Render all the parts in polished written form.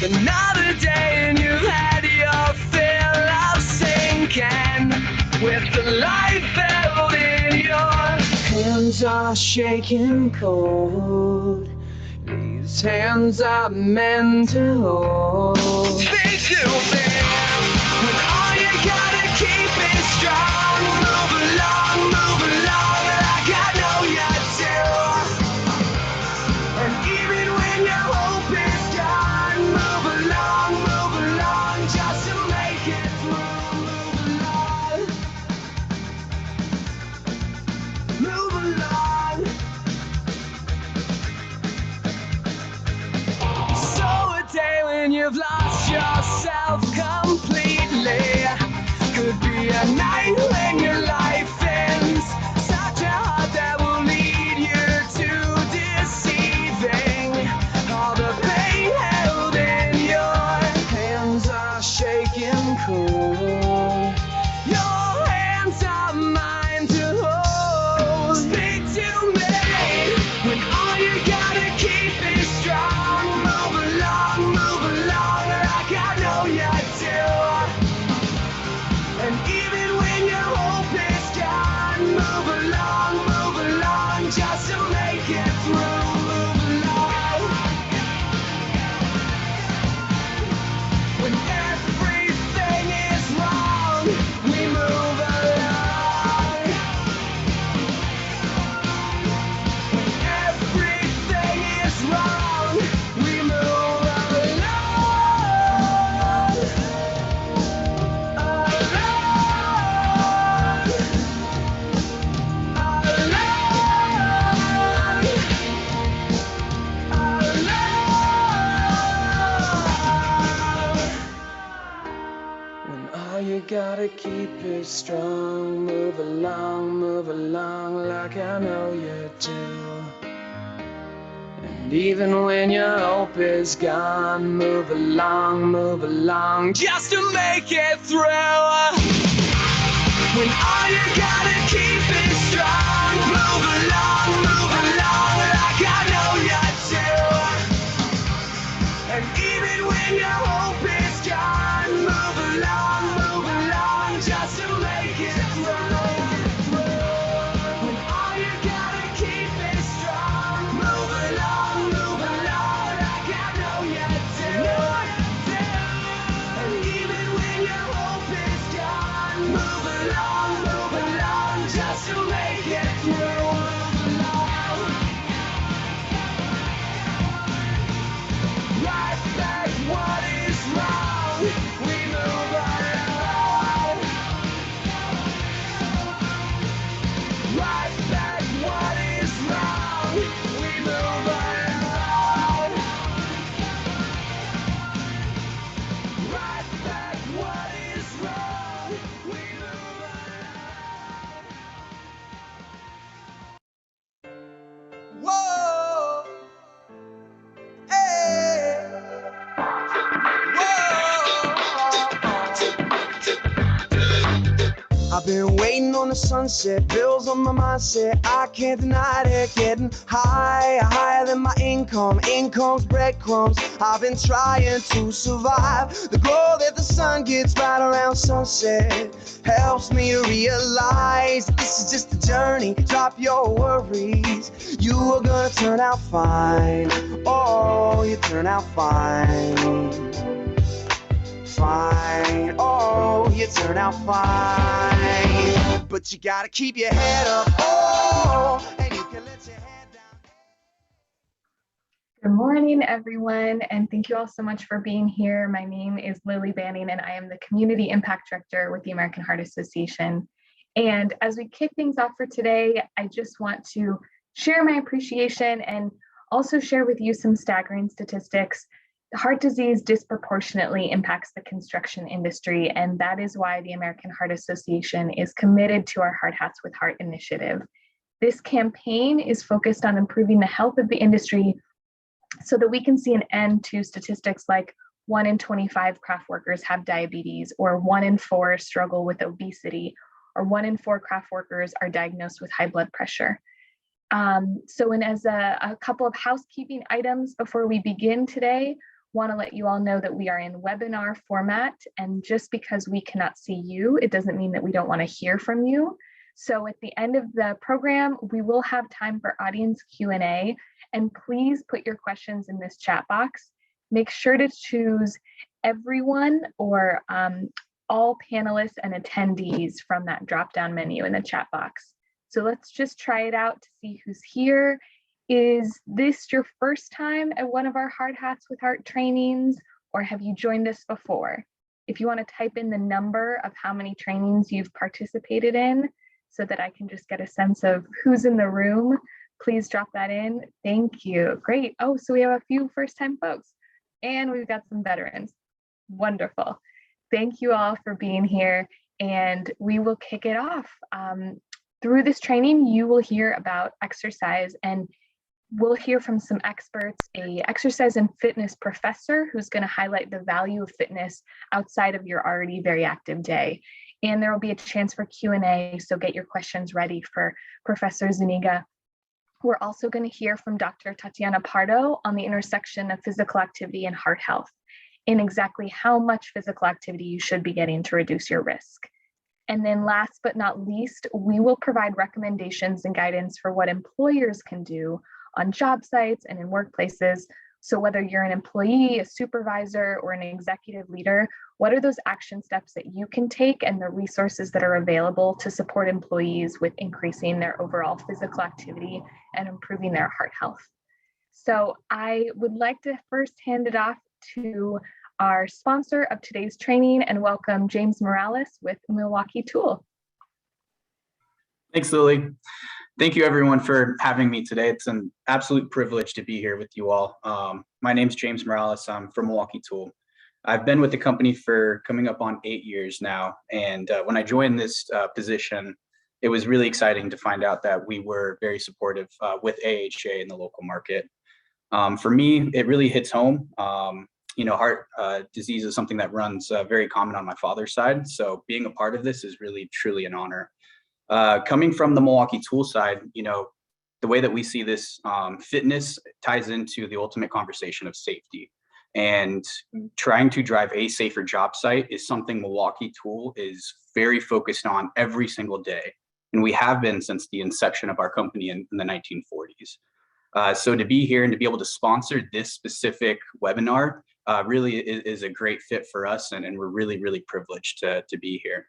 Another day and you've had your fill of sinking with the life held in your hands are shaking cold. These hands are meant to hold. Speak to me when all you gotta keep is strong. Move along like I know you do. And even when your hope is gone, move along just to make it through. Move along. So a day when you've lost yourself completely could be a night when your life ends. Such a heart that will lead you to deceiving. All the pain held in your hands are shaking cold. Your hands are mine to hold. Speak to me when all you gotta keep is strong. Move along like I know you do. And even when your hope is gone, move along just to make it through. Move along. When everything is wrong, we move along. When everything is wrong, we move along. When all you gotta keep is strong, move along like I know you do. And even when your hope is gone, move along just to make it through. When all you gotta keep is strong, move along like I know you do. And even when your hope is gone, move along just to make it through. When all you gotta keep is strong, move along like I know you do. And even when your hope is gone, move along just to make it through. Right back what is wrong, we move along. Right back what is wrong, we move along. Right back what is wrong, we move along. Whoa, hey, whoa. I've been waiting on the sunset, bills on my mindset, I can't deny it. Getting higher than my income, income's breadcrumbs. I've been trying to survive. The glow that the sun gets right around sunset helps me realize this is just a journey. Drop your worries, you are gonna turn out fine. Oh, you turn out fine. Fine, oh, you turn out fine. But you gotta keep your head up, oh, and you can let your head down. Good morning, everyone, and thank you all so much for being here. My name is Lily Banning, and I am the Community Impact Director with the American Heart Association. And as we kick things off for today, I just want to share my appreciation and also share with you some staggering statistics. Heart disease disproportionately impacts the construction industry, and that is why the American Heart Association is committed to our Hard Hats with Heart initiative. This campaign is focused on improving the health of the industry so that we can see an end to statistics like 1 in 25 craft workers have diabetes, or 1 in 4 struggle with obesity, or 1 in 4 craft workers are diagnosed with high blood pressure. As a couple of housekeeping items before we begin today, want to let you all know that we are in webinar format, and just because we cannot see you, it doesn't mean that we don't want to hear from you. So at the end of the program, we will have time for audience Q&A, and please put your questions in this chat box. Make sure to choose everyone or all panelists and attendees from that drop-down menu in the chat box. So let's just try it out to see who's here. Is this your first time at one of our Hard Hats with Heart trainings, or have you joined us before? If you want to type in the number of how many trainings you've participated in so that I can just get a sense of who's in the room, please drop that in. Thank you. Great. Oh, so we have a few first-time folks, and we've got some veterans. Wonderful. Thank you all for being here, and we will kick it off. Through this training, you will hear about exercise, and we'll hear from some experts, a exercise and fitness professor who's going to highlight the value of fitness outside of your already very active day. And there will be a chance for Q&A, so get your questions ready for Professor Zuniga. We're also going to hear from Dr. Tatiana Pardo on the intersection of physical activity and heart health, and exactly how much physical activity you should be getting to reduce your risk. And then last but not least, we will provide recommendations and guidance for what employers can do on job sites and in workplaces. So whether you're an employee, a supervisor, or an executive leader, what are those action steps that you can take and the resources that are available to support employees with increasing their overall physical activity and improving their heart health? So I would like to first hand it off to our sponsor of today's training and welcome James Morales with Milwaukee Tool. Thanks, Lily. Thank you everyone for having me today. It's an absolute privilege to be here with you all. My name's James Morales. I'm from Milwaukee Tool. I've been with the company for coming up on 8 years now. And when I joined this position, it was really exciting to find out that we were very supportive with AHA in the local market. For me, it really hits home. Heart disease is something that runs very common on my father's side. So being a part of this is really, truly an honor. Coming from the Milwaukee Tool side, the way that we see this, fitness ties into the ultimate conversation of safety. And trying to drive a safer job site is something Milwaukee Tool is very focused on every single day. And we have been since the inception of our company in the 1940s. So to be here and to be able to sponsor this specific webinar really is a great fit for us. And we're really, really privileged to be here.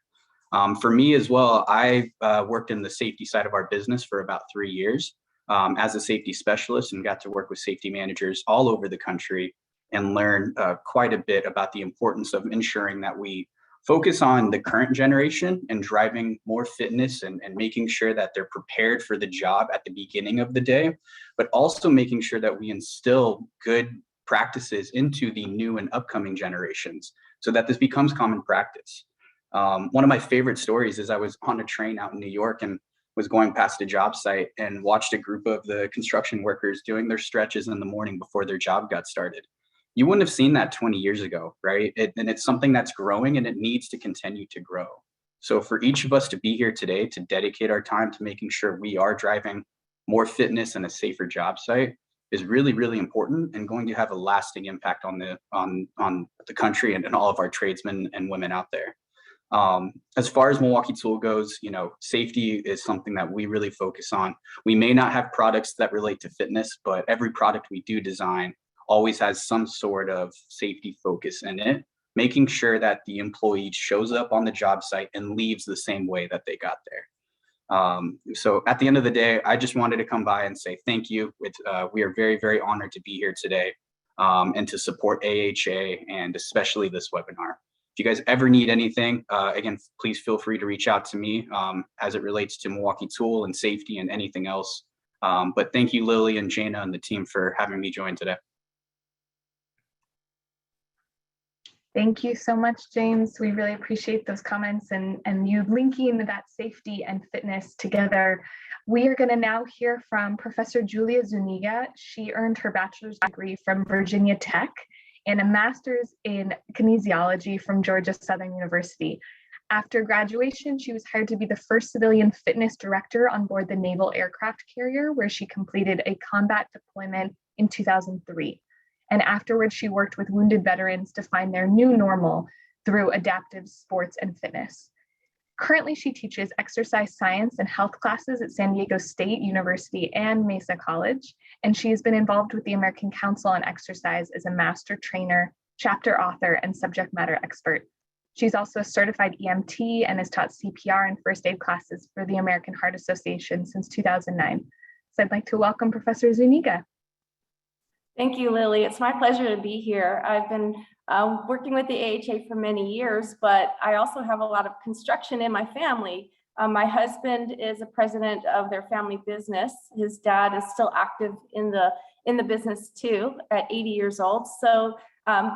For me as well, I worked in the safety side of our business for about 3 years as a safety specialist, and got to work with safety managers all over the country and learn quite a bit about the importance of ensuring that we focus on the current generation and driving more fitness and making sure that they're prepared for the job at the beginning of the day, but also making sure that we instill good practices into the new and upcoming generations so that this becomes common practice. One of my favorite stories is I was on a train out in New York and was going past a job site and watched a group of the construction workers doing their stretches in the morning before their job got started. You wouldn't have seen that 20 years ago, right? And it's something that's growing and it needs to continue to grow. So for each of us to be here today, to dedicate our time to making sure we are driving more fitness and a safer job site is really, really important and going to have a lasting impact on the country and all of our tradesmen and women out there. As far as Milwaukee Tool goes, safety is something that we really focus on. We may not have products that relate to fitness, but every product we do design always has some sort of safety focus in it, making sure that the employee shows up on the job site and leaves the same way that they got there. So at the end of the day, I just wanted to come by and say thank you. We are very, very honored to be here today and to support AHA and especially this webinar. If you guys ever need anything, again, please feel free to reach out to me as it relates to Milwaukee Tool and safety and anything else. But thank you, Lily and Jana and the team for having me join today. Thank you so much, James. We really appreciate those comments and you linking that safety and fitness together. We are going to now hear from Professor Julia Zuniga. She earned her bachelor's degree from Virginia Tech and a master's in kinesiology from Georgia Southern University. After graduation, she was hired to be the first civilian fitness director on board the Naval Aircraft Carrier, where she completed a combat deployment in 2003. And afterwards, she worked with wounded veterans to find their new normal through adaptive sports and fitness. Currently, she teaches exercise science and health classes at San Diego State University and Mesa College, and she has been involved with the American Council on Exercise as a master trainer, chapter author, and subject matter expert. She's also a certified EMT and has taught CPR and first aid classes for the American Heart Association since 2009. So I'd like to welcome Professor Zuniga. Thank you, Lily. It's my pleasure to be here. I've been working with the AHA for many years, but I also have a lot of construction in my family. My husband is a president of their family business. His dad is still active in the business too at 80 years old. So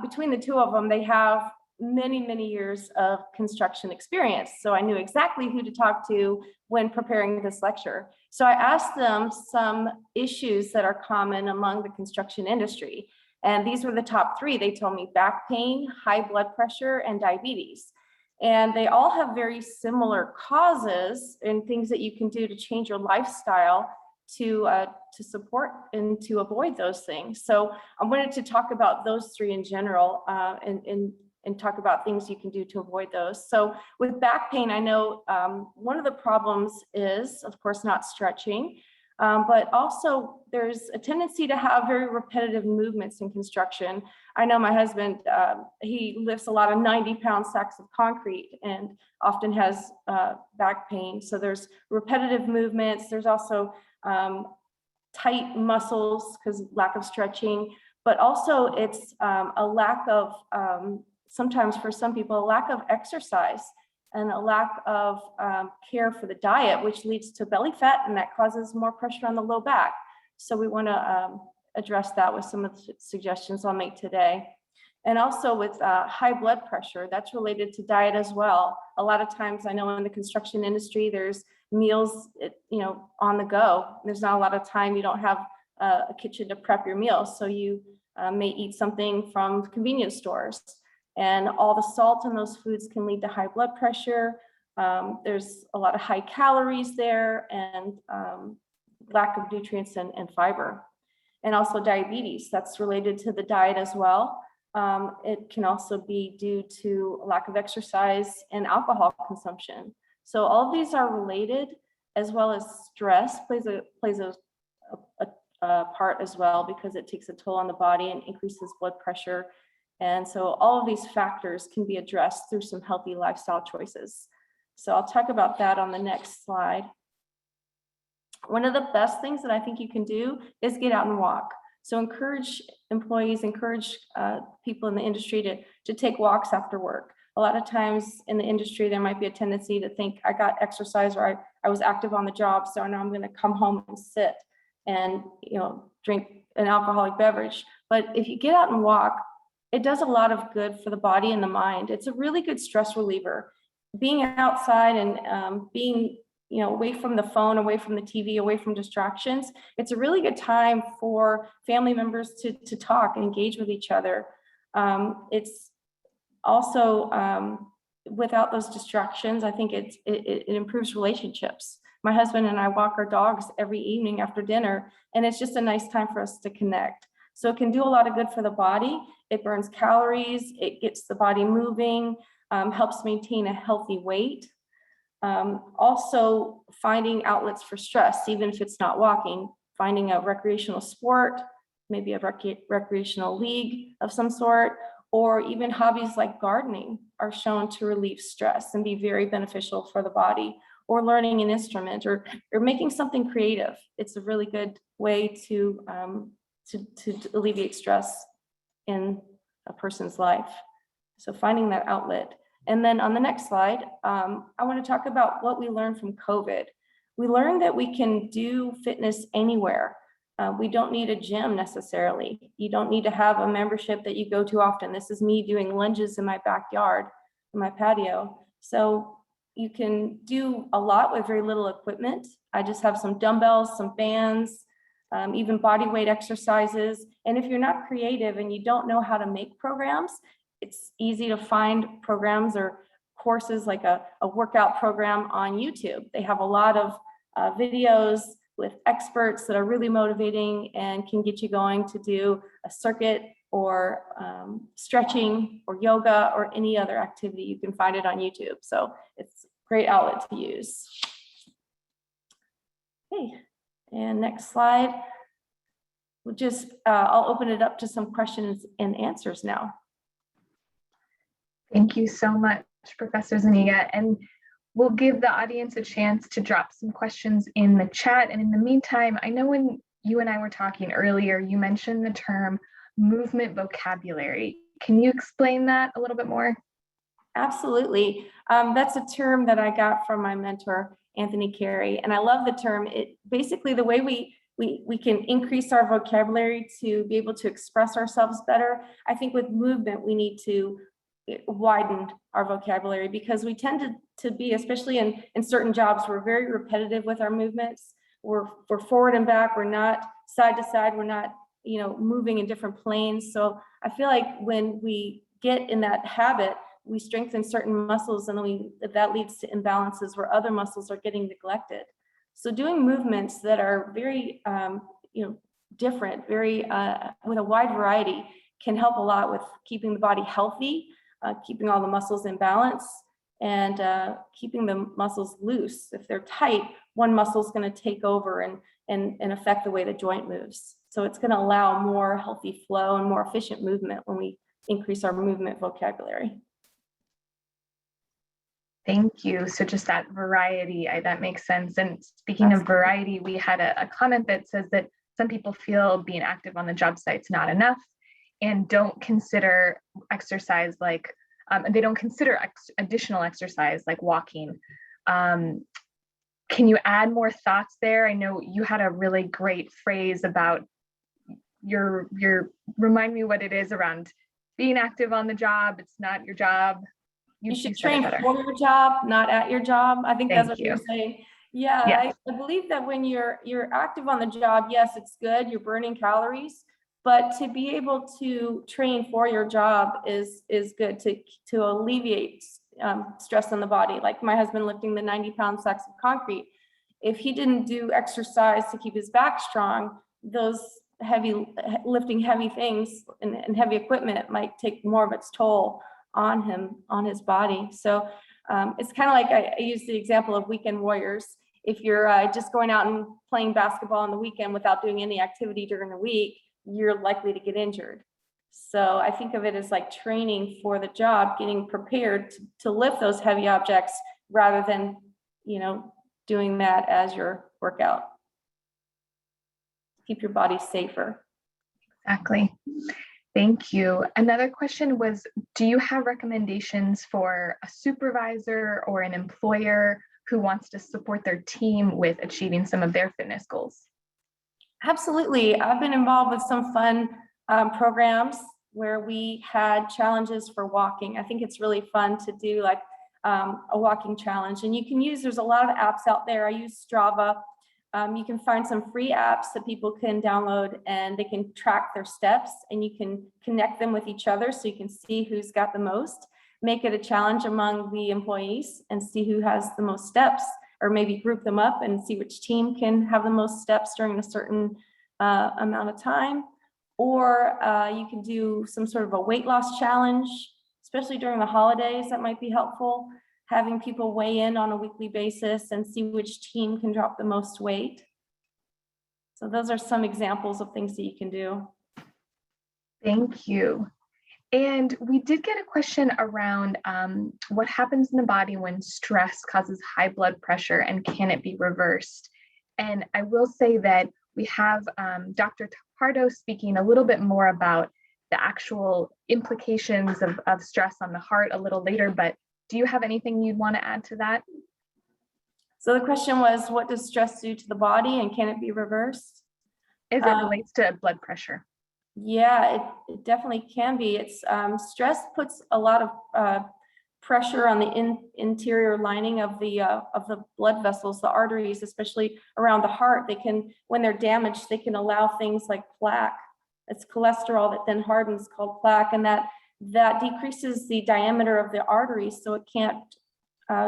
between the two of them, they have many years of construction experience. So I knew exactly who to talk to when preparing this lecture. So I asked them some issues that are common among the construction industry. And these were the top three. They told me back pain, high blood pressure, and diabetes. And they all have very similar causes and things that you can do to change your lifestyle to support and to avoid those things. So I wanted to talk about those three in general and talk about things you can do to avoid those. So with back pain, I know one of the problems is, of course, not stretching, but also there's a tendency to have very repetitive movements in construction. I know my husband, he lifts a lot of 90-pound sacks of concrete and often has back pain. So there's repetitive movements. There's also tight muscles because lack of stretching, but also it's a lack of, sometimes for some people, a lack of exercise and a lack of care for the diet, which leads to belly fat, and that causes more pressure on the low back. So we want to address that with some of the suggestions I'll make today. And also with high blood pressure, that's related to diet as well. A lot of times I know in the construction industry, there's meals, on the go. There's not a lot of time. You don't have a kitchen to prep your meals. So you may eat something from convenience stores. And all the salt in those foods can lead to high blood pressure. There's a lot of high calories there and lack of nutrients and fiber. And also diabetes, that's related to the diet as well. It can also be due to a lack of exercise and alcohol consumption. So all of these are related, as well as stress plays a part as well, because it takes a toll on the body and increases blood pressure. And so all of these factors can be addressed through some healthy lifestyle choices. So I'll talk about that on the next slide. One of the best things that I think you can do is get out and walk. So encourage employees, encourage people in the industry to take walks after work. A lot of times in the industry, there might be a tendency to think I got exercise or I was active on the job, so now I'm going to come home and sit and drink an alcoholic beverage. But if you get out and walk, it does a lot of good for the body and the mind. It's a really good stress reliever. Being outside and being away from the phone, away from the TV, away from distractions, it's a really good time for family members to talk and engage with each other. It's also, without those distractions, I think it improves relationships. My husband and I walk our dogs every evening after dinner, and it's just a nice time for us to connect. So it can do a lot of good for the body. It burns calories, it gets the body moving, helps maintain a healthy weight. Also finding outlets for stress, even if it's not walking, finding a recreational sport, maybe a recreational league of some sort, or even hobbies like gardening are shown to relieve stress and be very beneficial for the body, or learning an instrument or making something creative. It's a really good way to alleviate stress in a person's life. So finding that outlet. And then on the next slide, I want to talk about what we learned from COVID. We learned that we can do fitness anywhere. We don't need a gym necessarily. You don't need to have a membership that you go to often. This is me doing lunges in my backyard, in my patio. So you can do a lot with very little equipment. I just have some dumbbells, some bands, even body weight exercises. And if you're not creative and you don't know how to make programs, it's easy to find programs or courses like a workout program on YouTube. They have a lot of videos with experts that are really motivating and can get you going to do a circuit or stretching or yoga or any other activity. You can find it on YouTube. So it's a great outlet to use. Okay, and next slide. We'll just, I'll open it up to some questions and answers now. Thank you so much, Professor Zuniga. And we'll give the audience a chance to drop some questions in the chat. And in the meantime, I know when you and I were talking earlier, you mentioned the term movement vocabulary. Can you explain that a little bit more? Absolutely. That's a term that I got from my mentor, Anthony Carey. And I love the term. It basically, the way we can increase our vocabulary to be able to express ourselves better. I think with movement, we need to widen our vocabulary, because we tend to be, especially in certain jobs, we're very repetitive with our movements. We're forward and back. We're not side to side. We're not, moving in different planes. So I feel like when we get in that habit, we strengthen certain muscles, and then that leads to imbalances where other muscles are getting neglected. So doing movements that are very, different, very with a wide variety, can help a lot with keeping the body healthy, keeping all the muscles in balance, and keeping the muscles loose. If they're tight, one muscle is going to take over and affect the way the joint moves. So it's going to allow more healthy flow and more efficient movement when we increase our movement vocabulary. Thank you. So just that variety, that makes sense. And speaking of variety, we had a comment that says that some people feel being active on the job site's not enough and don't consider exercise like, they don't consider additional exercise like walking. Can you add more thoughts there? I know you had a really great phrase about remind me what it is around being active on the job. It's not your job. You should train for your job, not at your job. I think that's what you're saying. Yeah, yes. I believe that when you're active on the job, yes, it's good. You're burning calories, but to be able to train for your job is good to alleviate stress on the body. Like my husband lifting the 90-pound sacks of concrete. If he didn't do exercise to keep his back strong, those lifting heavy things and heavy equipment might take more of its toll on him, on his body. So it's kind of like I use the example of weekend warriors. If you're just going out and playing basketball on the weekend without doing any activity during the week, you're likely to get injured. So I think of it as like training for the job, getting prepared to lift those heavy objects rather than, doing that as your workout. Keep your body safer. Exactly. Thank you. Another question was, do you have recommendations for a supervisor or an employer who wants to support their team with achieving some of their fitness goals? Absolutely. I've been involved with some fun programs where we had challenges for walking. I think it's really fun to do like a walking challenge, and there's a lot of apps out there. I use Strava. You can find some free apps that people can download, and they can track their steps, and you can connect them with each other so you can see who's got the most. Make it a challenge among the employees and see who has the most steps, or maybe group them up and see which team can have the most steps during a certain amount of time. Or you can do some sort of a weight loss challenge, especially during the holidays. That might be helpful. Having people weigh in on a weekly basis and see which team can drop the most weight. So those are some examples of things that you can do. Thank you. And we did get a question around what happens in the body when stress causes high blood pressure, and can it be reversed? And I will say that we have Dr. Pardo speaking a little bit more about the actual implications of stress on the heart a little later, but do you have anything you'd want to add to that? So the question was, what does stress do to the body, and can it be reversed? As it relates to blood pressure. Yeah, it definitely can be. It's stress puts a lot of pressure on the interior lining of the blood vessels, the arteries, especially around the heart. When they're damaged, they can allow things like plaque. It's cholesterol that then hardens, called plaque, and that decreases the diameter of the arteries, so it can't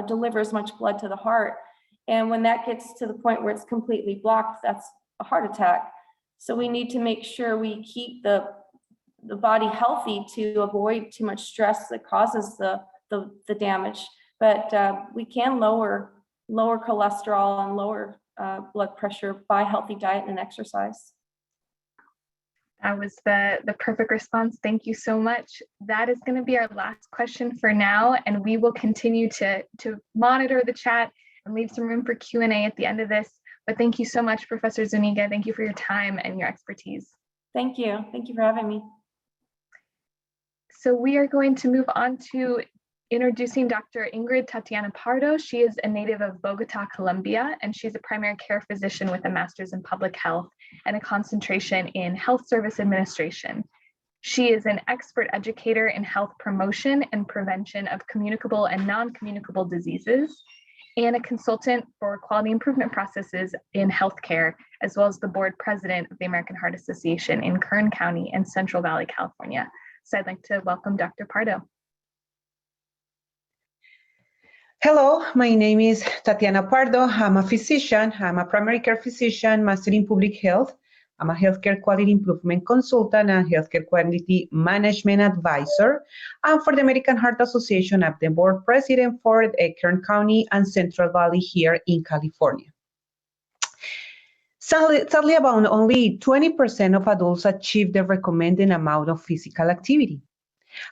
deliver as much blood to the heart. And when that gets to the point where it's completely blocked, that's a heart attack. So we need to make sure we keep the the body healthy to avoid too much stress that causes the damage. But we can lower cholesterol and lower blood pressure by healthy diet and exercise. That was the perfect response. Thank you so much. That is going to be our last question for now, and we will continue to monitor the chat and leave some room for Q&A at the end of this. But thank you so much, Professor Zuniga. Thank you for your time and your expertise. Thank you. Thank you for having me. So we are going to move on to introducing Dr. Ingrid Tatiana Pardo. She is a native of Bogota, Colombia, and she's a primary care physician with a master's in public health and a concentration in health service administration. She is an expert educator in health promotion and prevention of communicable and non-communicable diseases, and a consultant for quality improvement processes in healthcare, as well as the board president of the American Heart Association in Kern County and Central Valley, California. So I'd like to welcome Dr. Pardo. Hello, my name is Tatiana Pardo. I'm a physician. I'm a primary care physician, master in public health. I'm a healthcare quality improvement consultant and healthcare quality management advisor. And for the American Heart Association, I'm the board president for Kern County and Central Valley here in California. Sadly, about only 20% of adults achieve the recommended amount of physical activity.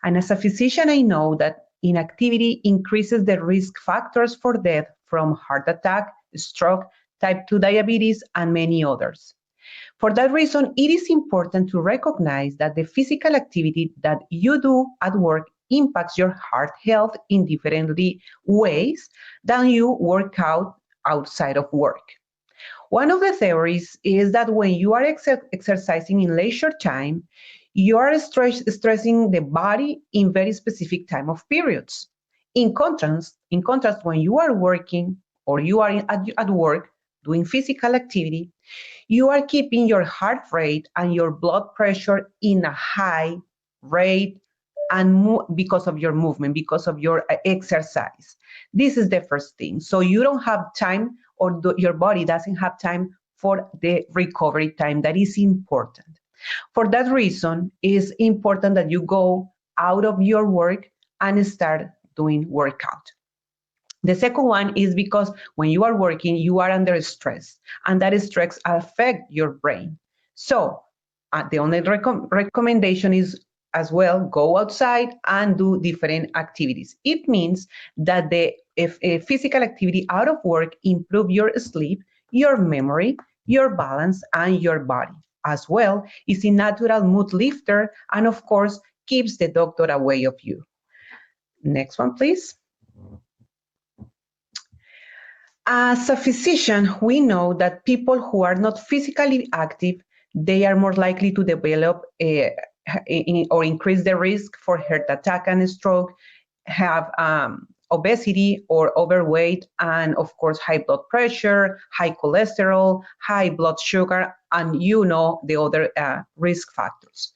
And as a physician, I know that inactivity increases the risk factors for death from heart attack, stroke, type 2 diabetes, and many others. For that reason, it is important to recognize that the physical activity that you do at work impacts your heart health in different ways than you work out outside of work. One of the theories is that when you are exercising in leisure time, you are stressing the body in very specific time of periods. In contrast, when you are working or you are at work doing physical activity, you are keeping your heart rate and your blood pressure in a high rate and because of your movement, because of your exercise. This is the first thing. So you don't have time, or your body doesn't have time for the recovery time that is important. For that reason, it's important that you go out of your work and start doing workout. The second one is because when you are working, you are under stress, and that stress affects your brain. So the only recommendation is as well, go outside and do different activities. It means that if physical activity out of work improve your sleep, your memory, your balance, and your body. As well, is a natural mood lifter, and of course, keeps the doctor away of you. Next one, please. As a physician, we know that people who are not physically active, they are more likely to develop or increase the risk for heart attack and stroke, have obesity or overweight, and of course, high blood pressure, high cholesterol, high blood sugar, and the other risk factors.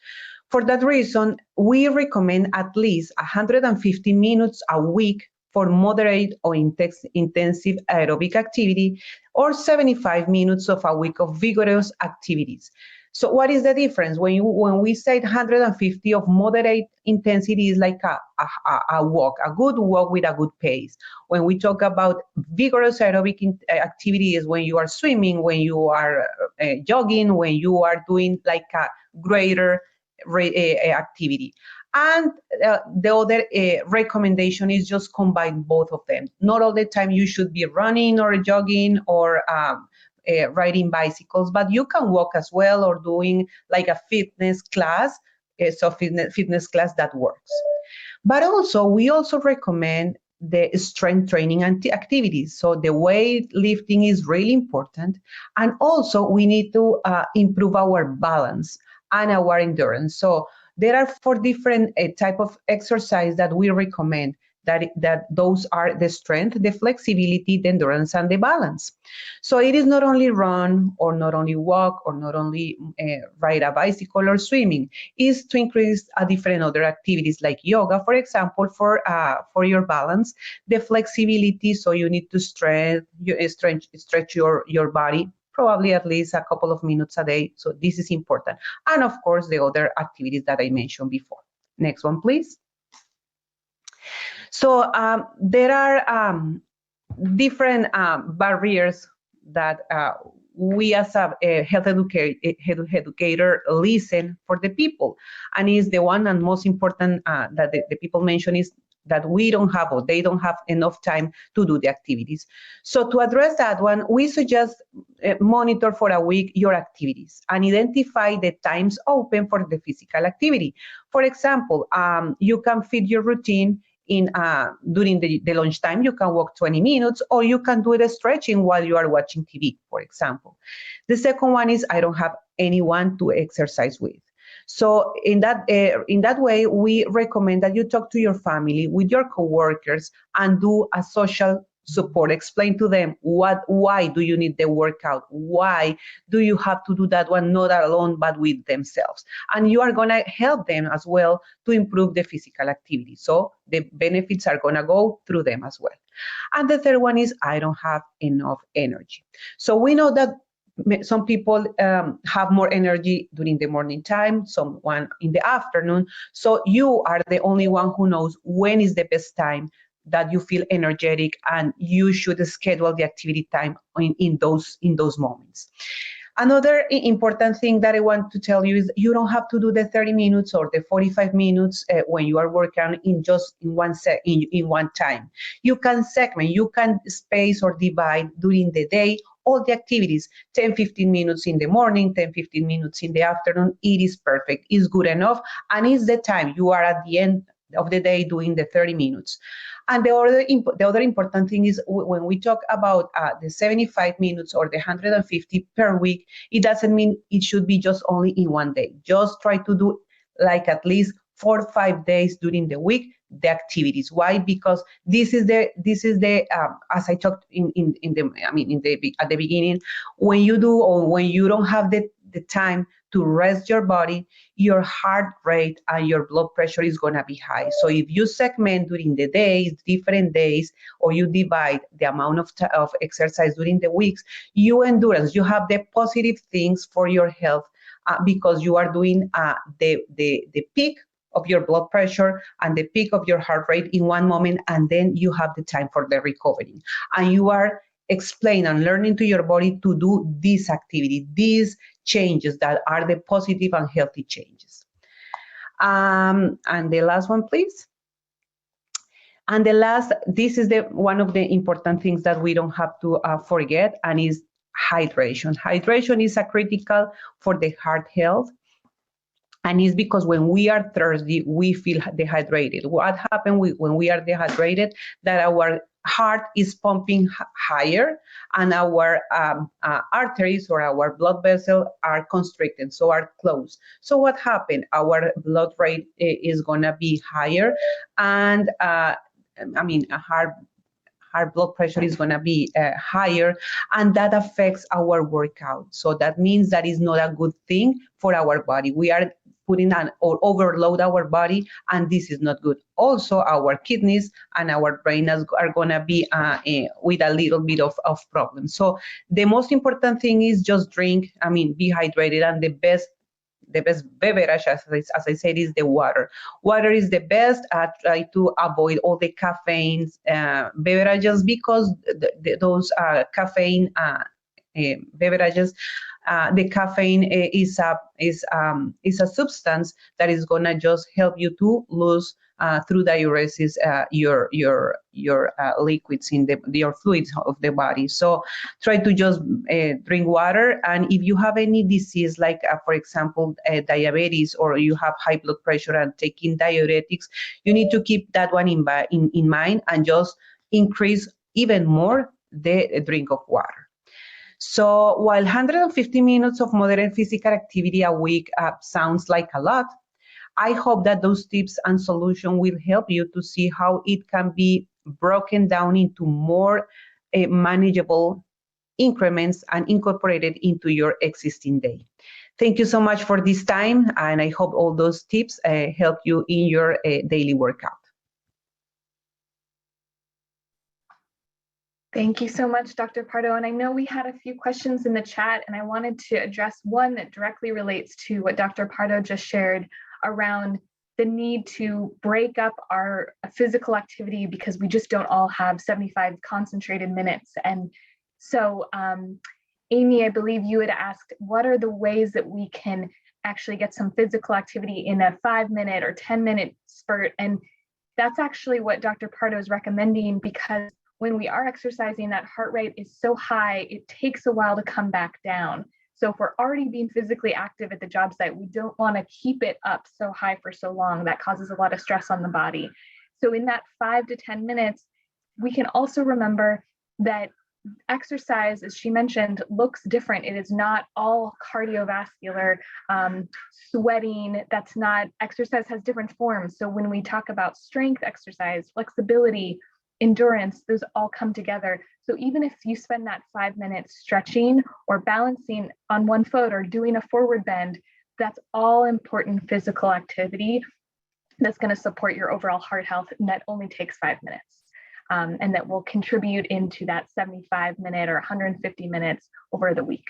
For that reason, we recommend at least 150 minutes a week for moderate or intensive aerobic activity, or 75 minutes of a week of vigorous activities. So what is the difference? When we say 150 of moderate intensity is like a walk, a good walk with a good pace. When we talk about vigorous aerobic activity is when you are swimming, when you are jogging, when you are doing like a greater activity. And the other recommendation is just combine both of them. Not all the time you should be running or jogging or riding bicycles, but you can walk as well, or doing like a fitness class, fitness class that works. But also, we also recommend the strength training activities. So the weight lifting is really important. And also we need to improve our balance and our endurance. So there are 4 different type of exercise that we recommend. That those are the strength, the flexibility, the endurance, and the balance. So it is not only run, or not only walk, or not only ride a bicycle or swimming. It's to increase different other activities like yoga, for example, for your balance, the flexibility. So you need to stretch your body probably at least a couple of minutes a day. So this is important. And of course, the other activities that I mentioned before. Next one, please. So there are different barriers that we as a health educator listen for the people. And is the one and most important that the people mention is that we don't have or they don't have enough time to do the activities. So to address that one, we suggest monitor for a week your activities and identify the times open for the physical activity. For example, you can fit your routine in during the lunchtime. You can walk 20 minutes, or you can do the stretching while you are watching TV, for example. The second one is I don't have anyone to exercise with. So in that way, we recommend that you talk to your family, with your coworkers, and do a social support. Explain to them why do you need the workout? Why do you have to do that one, not alone, but with themselves? And you are going to help them as well to improve the physical activity. So the benefits are going to go through them as well. And the third one is I don't have enough energy. So we know that some people have more energy during the morning time, someone in the afternoon. So you are the only one who knows when is the best time that you feel energetic, and you should schedule the activity time in those moments. Another important thing that I want to tell you is you don't have to do the 30 minutes or the 45 minutes when you are working in one time. You can segment, you can space or divide during the day all the activities, 10, 15 minutes in the morning, 10, 15 minutes in the afternoon. It is perfect, it's good enough, and it's the time you are at the end of the day doing the 30 minutes. And the other important thing is when we talk about the 75 minutes or the 150 per week, it doesn't mean it should be just only in one day. Just try to do like at least 4 or 5 days during the week the activities. Why? Because this is the as I talked at the beginning, when you do or when you don't have the time to rest your body, your heart rate and your blood pressure is going to be high. So if you segment during the days, different days, or you divide the amount of exercise during the weeks, you endurance, you have the positive things for your health because you are doing the peak of your blood pressure and the peak of your heart rate in one moment, and then you have the time for the recovery. And you are explaining and learning to your body to do this activity, these changes that are the positive and healthy changes. And the last one, please. And the last, this is one of the important things that we don't have to forget, and is hydration. Hydration is critical for the heart health. And it's because when we are thirsty, we feel dehydrated. What happens when we are dehydrated? That our heart is pumping higher, and our arteries or our blood vessels are constricted, so are closed. So what happened? Our blood rate is gonna be higher, and our blood pressure is going to be higher, and that affects our workout. So that means that is not a good thing for our body. We are putting or overload our body, and this is not good. Also, our kidneys and our brain are going to be with a little bit of problems. So the most important thing is just drink, be hydrated, and the best beverage, as I said, is the water. Water is the best. Try to avoid all the caffeine beverages, because those caffeine beverages, the caffeine is a substance that is gonna just help you to lose through diuresis your liquids in your fluids of the body. So try to just drink water. And if you have any disease, like for example diabetes, or you have high blood pressure and taking diuretics, you need to keep that one in mind, and just increase even more the drink of water. So while 150 minutes of moderate physical activity a week sounds like a lot, I hope that those tips and solutions will help you to see how it can be broken down into more manageable increments and incorporated into your existing day. Thank you so much for this time, and I hope all those tips help you in your daily workout. Thank you so much, Dr. Pardo. And I know we had a few questions in the chat, and I wanted to address one that directly relates to what Dr. Pardo just shared around the need to break up our physical activity because we just don't all have 75 concentrated minutes. And so, Amy, I believe you had asked, what are the ways that we can actually get some physical activity in a 5-minute or 10-minute spurt? And that's actually what Dr. Pardo is recommending, because when we are exercising, that heart rate is so high, it takes a while to come back down. So if we're already being physically active at the job site, we don't want to keep it up so high for so long. That causes a lot of stress on the body. So in that 5 to 10 minutes, we can also remember that exercise, as she mentioned, looks different. It is not all cardiovascular sweating. That's not, exercise has different forms. So when we talk about strength exercise, flexibility, endurance, those all come together. So even if you spend that 5 minutes stretching or balancing on one foot or doing a forward bend, that's all important physical activity that's going to support your overall heart health. And that only takes 5 minutes. And that will contribute into that 75-minute or 150 minutes over the week.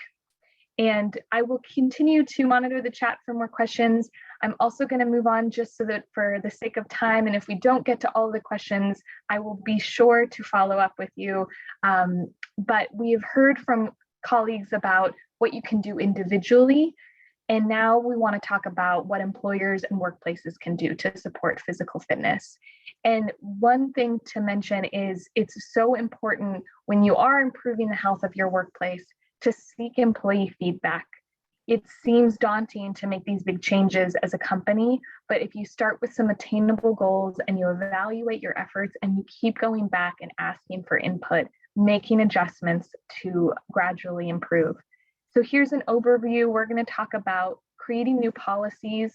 And I will continue to monitor the chat for more questions. I'm also going to move on just so that for the sake of time, and if we don't get to all of the questions, I will be sure to follow up with you. But we have heard from colleagues about what you can do individually. And now we want to talk about what employers and workplaces can do to support physical fitness. And one thing to mention is it's so important when you are improving the health of your workplace to seek employee feedback. It seems daunting to make these big changes as a company, but if you start with some attainable goals and you evaluate your efforts and you keep going back and asking for input, making adjustments to gradually improve. So here's an overview. We're going to talk about creating new policies,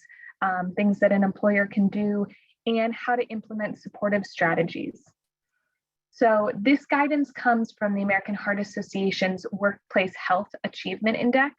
things that an employer can do, and how to implement supportive strategies. So this guidance comes from the American Heart Association's Workplace Health Achievement Index,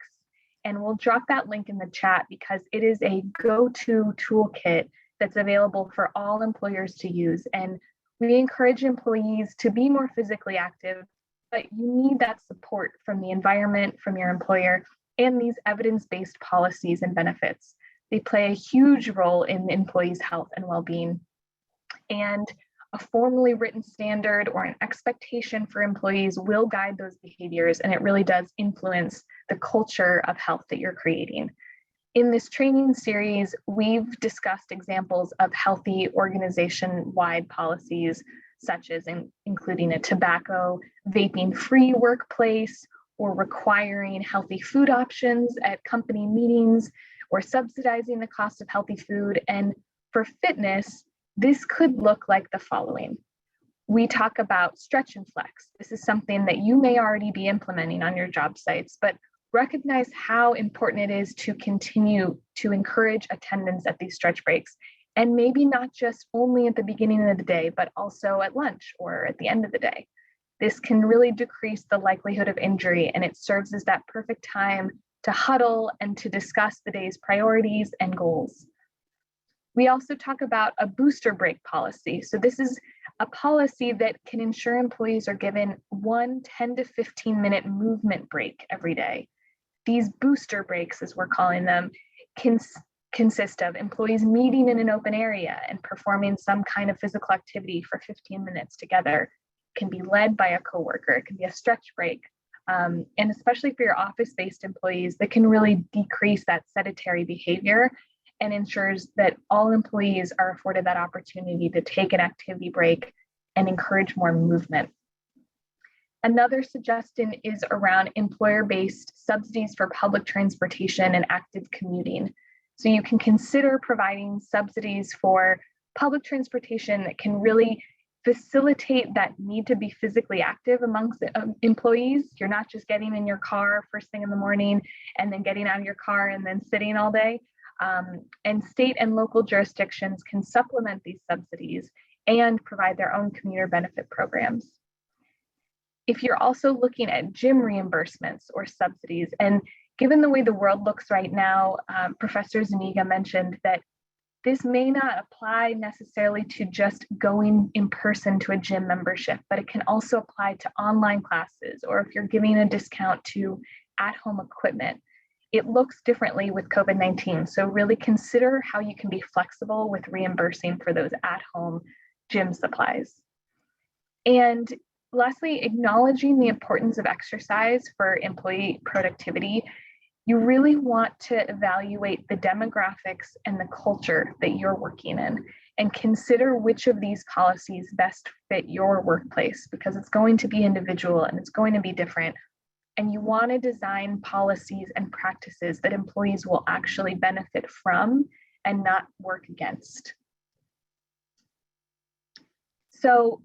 and we'll drop that link in the chat because it is a go-to toolkit that's available for all employers to use. And we encourage employees to be more physically active, but you need that support from the environment, from your employer, and these evidence-based policies and benefits. They play a huge role in employees' health and well-being. And a formally written standard or an expectation for employees will guide those behaviors, and it really does influence the culture of health that you're creating. In this training series, we've discussed examples of healthy organization-wide policies, such as including a tobacco, vaping-free workplace, or requiring healthy food options at company meetings, or subsidizing the cost of healthy food. And for fitness, this could look like the following. We talk about stretch and flex. This is something that you may already be implementing on your job sites, but recognize how important it is to continue to encourage attendance at these stretch breaks. And maybe not just only at the beginning of the day, but also at lunch or at the end of the day. This can really decrease the likelihood of injury, and it serves as that perfect time to huddle and to discuss the day's priorities and goals. We also talk about a booster break policy. So this is a policy that can ensure employees are given one 10 to 15-minute movement break every day. These booster breaks, as we're calling them, can consist of employees meeting in an open area and performing some kind of physical activity for 15 minutes together. It can be led by a coworker. It can be a stretch break. And especially for your office-based employees, that can really decrease that sedentary behavior and ensures that all employees are afforded that opportunity to take an activity break and encourage more movement. Another suggestion is around employer-based subsidies for public transportation and active commuting. So you can consider providing subsidies for public transportation that can really facilitate that need to be physically active amongst employees. You're not just getting in your car first thing in the morning and then getting out of your car and then sitting all day. And state and local jurisdictions can supplement these subsidies and provide their own commuter benefit programs. If you're also looking at gym reimbursements or subsidies, and given the way the world looks right now, Professor Zuniga mentioned that this may not apply necessarily to just going in person to a gym membership, but it can also apply to online classes, or if you're giving a discount to at-home equipment. It looks differently with COVID-19. So really consider how you can be flexible with reimbursing for those at-home gym supplies. And lastly, acknowledging the importance of exercise for employee productivity. You really want to evaluate the demographics and the culture that you're working in, and consider which of these policies best fit your workplace, because it's going to be individual and it's going to be different. And you want to design policies and practices that employees will actually benefit from and not work against. So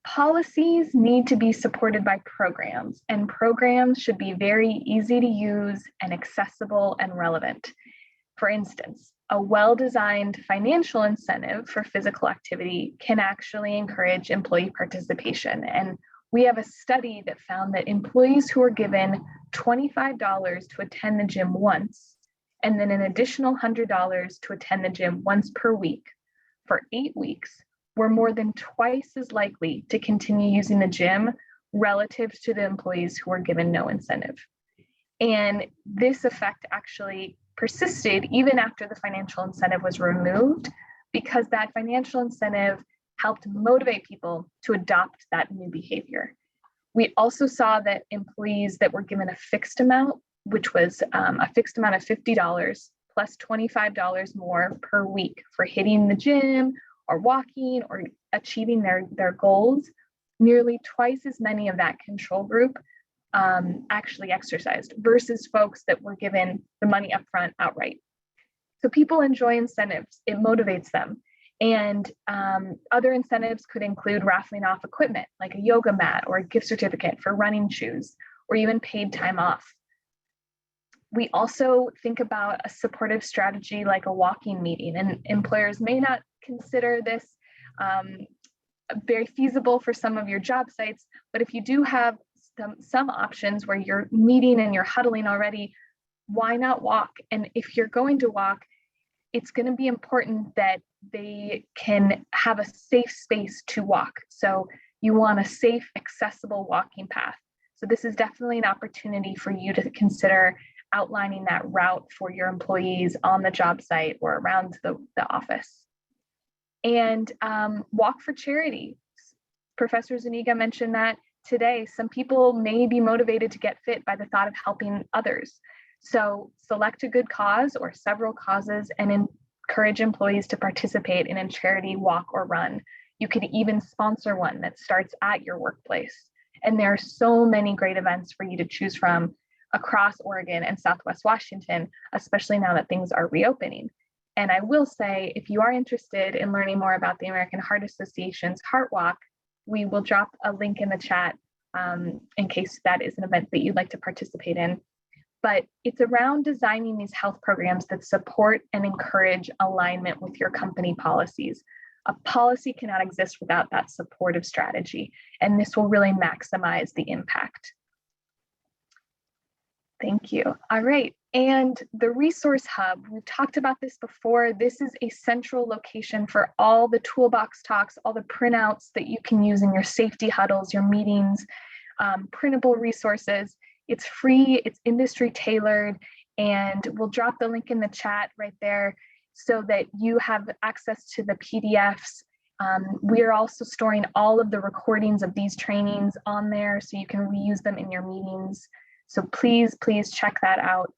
policies need to be supported by programs, and programs should be very easy to use and accessible and relevant. For instance, a well-designed financial incentive for physical activity can actually encourage employee participation. And we have a study that found that employees who are given $25 to attend the gym once, and then an additional $100 to attend the gym once per week for 8 weeks, were more than twice as likely to continue using the gym relative to the employees who were given no incentive. And this effect actually persisted even after the financial incentive was removed, because that financial incentive helped motivate people to adopt that new behavior. We also saw that employees that were given a fixed amount, which was a fixed amount of $50 plus $25 more per week for hitting the gym or walking or achieving their goals, nearly twice as many of that control group actually exercised versus folks that were given the money upfront outright. So people enjoy incentives, it motivates them. And other incentives could include raffling off equipment like a yoga mat or a gift certificate for running shoes, or even paid time off. We also think about a supportive strategy like a walking meeting, and employers may not consider this very feasible for some of your job sites, but if you do have some options where you're meeting and you're huddling already, why not walk? And if you're going to walk, it's going to be important that they can have a safe space to walk. So you want a safe, accessible walking path. So this is definitely an opportunity for you to consider outlining that route for your employees on the job site or around the office. And walk for charity. Professor Zuniga mentioned that today. Some people may be motivated to get fit by the thought of helping others. So select a good cause or several causes and encourage employees to participate in a charity walk or run. You could even sponsor one that starts at your workplace. And there are so many great events for you to choose from across Oregon and Southwest Washington, especially now that things are reopening. And I will say, if you are interested in learning more about the American Heart Association's Heart Walk, we will drop a link in the chat in case that is an event that you'd like to participate in. But it's around designing these health programs that support and encourage alignment with your company policies. A policy cannot exist without that supportive strategy, and this will really maximize the impact. Thank you. All right, and the resource hub, we've talked about this before. This is a central location for all the toolbox talks, all the printouts that you can use in your safety huddles, your meetings, printable resources. It's free, it's industry tailored, and we'll drop the link in the chat right there so that you have access to the PDFs. We are also storing all of the recordings of these trainings on there so you can reuse them in your meetings. So please, please check that out.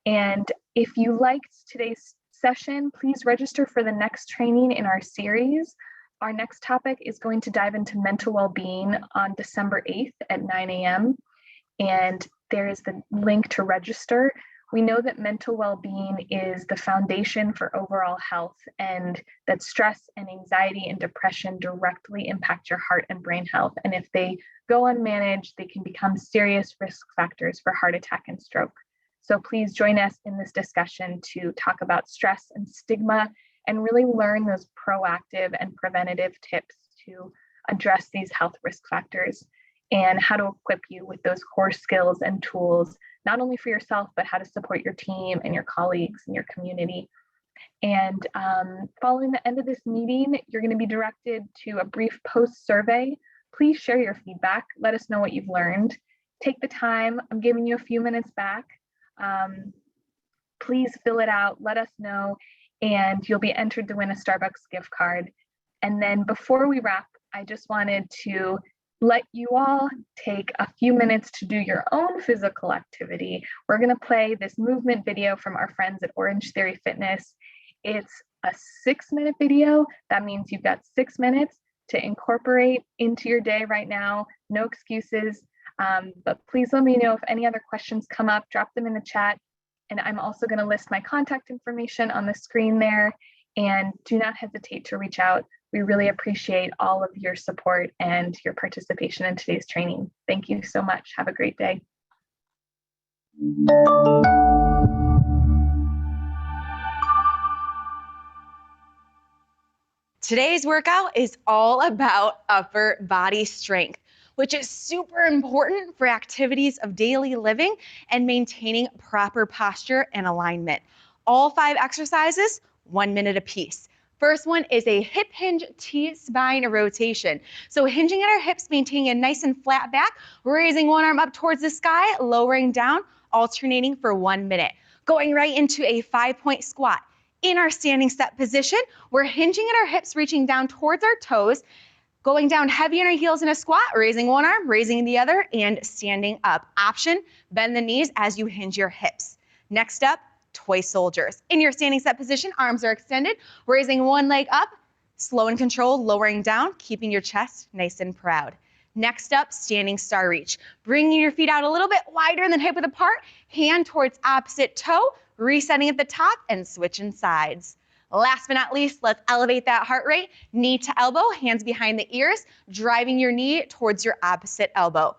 And if you liked today's session, please register for the next training in our series. Our next topic is going to dive into mental well-being on December 8th at 9 a.m. And there is the link to register. We know that mental well-being is the foundation for overall health, and that stress and anxiety and depression directly impact your heart and brain health. And if they go unmanaged, they can become serious risk factors for heart attack and stroke. So please join us in this discussion to talk about stress and stigma and really learn those proactive and preventative tips to address these health risk factors and how to equip you with those core skills and tools, not only for yourself, but how to support your team and your colleagues and your community. And following the end of this meeting, you're going to be directed to a brief post survey. Please share your feedback. Let us know what you've learned. Take the time. I'm giving you a few minutes back. Please fill it out. Let us know, and you'll be entered to win a Starbucks gift card. And then before we wrap, I just wanted to let you all take a few minutes to do your own physical activity. We're going to play this movement video from our friends at Orange Theory Fitness. It's a 6-minute video. That means you've got 6 minutes to incorporate into your day right now. No excuses. But please let me know if any other questions come up, drop them in the chat. And I'm also going to list my contact information on the screen there. And do not hesitate to reach out. We really appreciate all of your support and your participation in today's training. Thank you so much. Have a great day. Today's workout is all about upper body strength, which is super important for activities of daily living and maintaining proper posture and alignment. All 5 exercises, 1 minute apiece. First one is a hip hinge T-spine rotation. So hinging at our hips, maintaining a nice and flat back, raising one arm up towards the sky, lowering down, alternating for 1 minute. Going right into a 5-point squat. In our standing step position, we're hinging at our hips, reaching down towards our toes, going down heavy on our heels in a squat, raising one arm, raising the other, and standing up. Option, bend the knees as you hinge your hips. Next up, toy soldiers. In your standing step position, arms are extended, raising one leg up, slow and controlled, lowering down, keeping your chest nice and proud. Next up, standing star reach. Bringing your feet out a little bit wider than hip width apart, hand towards opposite toe, resetting at the top and switching sides. Last but not least, let's elevate that heart rate, knee to elbow, hands behind the ears, driving your knee towards your opposite elbow.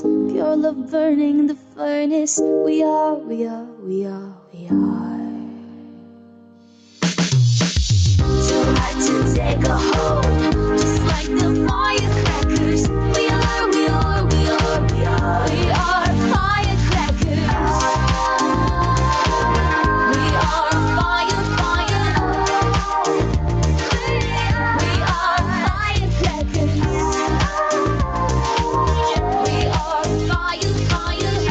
close. Pure love burning the furnace. We are, we are, we are, we are. Too hard to take a hold, just like the firecrackers. We are, we are, we are, we are, we are firecrackers. We are fire, fire. We are firecrackers. We are fire, fire.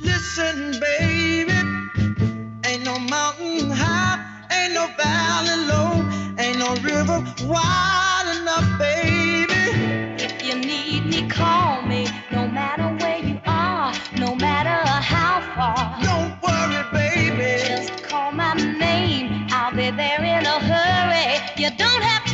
Listen, baby, ain't no mountain high, ain't no valley low, ain't no river wide enough, baby. If you need me, call me. No matter where you are, no matter how far. Don't worry, baby. Just call my name. I'll be there in a hurry. You don't have